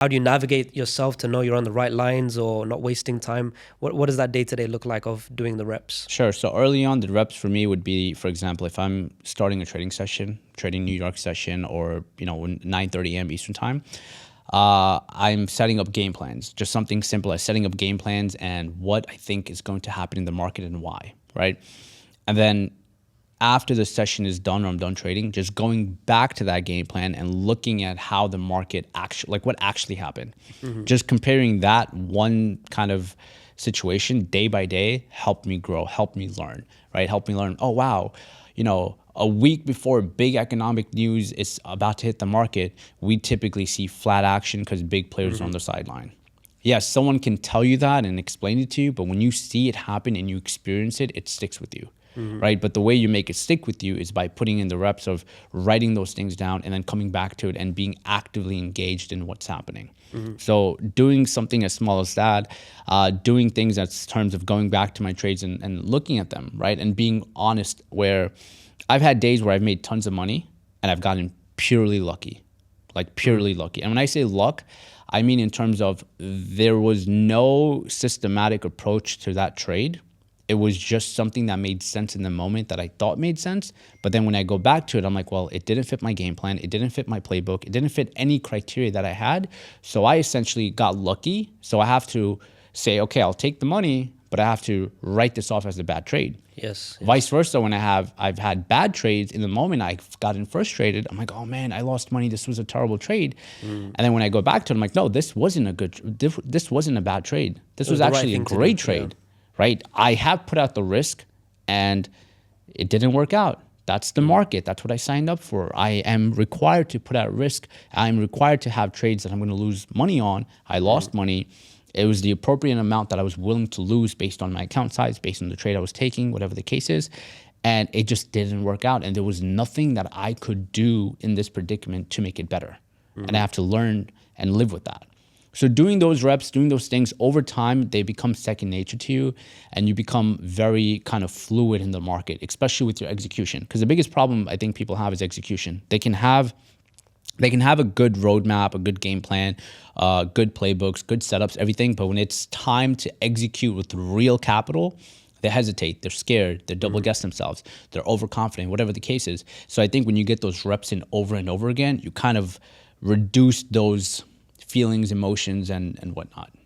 How do you navigate yourself to know you're on the right lines or not wasting time? What does that day to day look like of doing the reps? Sure. So early on, the reps for me would be, for example, if I'm starting a trading session, trading New York session, or 9:30 a.m. Eastern time, I'm setting up game plans. Just something simple as setting up game plans and what I think is going to happen in the market and why, right? And then after the session is done or I'm done trading, just going back to that game plan and looking at how the market actually, like what actually happened. Just comparing that one kind of situation day by day helped me grow, helped me learn, right? Helped me learn, oh, wow, a week before big economic news is about to hit the market, we typically see flat action because big players are on the sideline. Yes, someone can tell you that and explain it to you, but when you see it happen and you experience it, it sticks with you, right? But the way you make it stick with you is by putting in the reps of writing those things down and then coming back to it and being actively engaged in what's happening. So doing something as small as that, doing things as terms of going back to my trades and looking at them, right? And being honest where I've had days where I've made tons of money and I've gotten purely lucky, like purely lucky. And when I say luck, I mean in terms of there was no systematic approach to that trade. It was just something that made sense in the moment that I thought made sense. But then when I go back to it, I'm like, well, it didn't fit my game plan. It didn't fit my playbook. It didn't fit any criteria that I had. So I essentially got lucky. So I have to say, okay, I'll take the money, but I have to write this off as a bad trade. Yes. Vice versa, when I've had bad trades, in the moment I've gotten frustrated, I'm like, oh man, I lost money. This was a terrible trade. And then when I go back to it, I'm like, no, this wasn't a bad trade. This was the right actually a thing to great do, trade, right? I have put out the risk and it didn't work out. That's the market. That's what I signed up for. I am required to put out risk. I'm required to have trades that I'm going to lose money on. I lost money. It was the appropriate amount that I was willing to lose based on my account size, based on the trade I was taking, whatever the case is. And it just didn't work out. And there was nothing that I could do in this predicament to make it better. And I have to learn and live with that. So doing those reps, doing those things over time, they become second nature to you and you become very kind of fluid in the market, especially with your execution. Because the biggest problem I think people have is execution. They can have a good roadmap, a good game plan, good playbooks, good setups, everything. But when it's time to execute with real capital, they hesitate, they're scared, they double guess themselves, they're overconfident, whatever the case is. So I think when you get those reps in over and over again, you kind of reduce those feelings, emotions, and whatnot.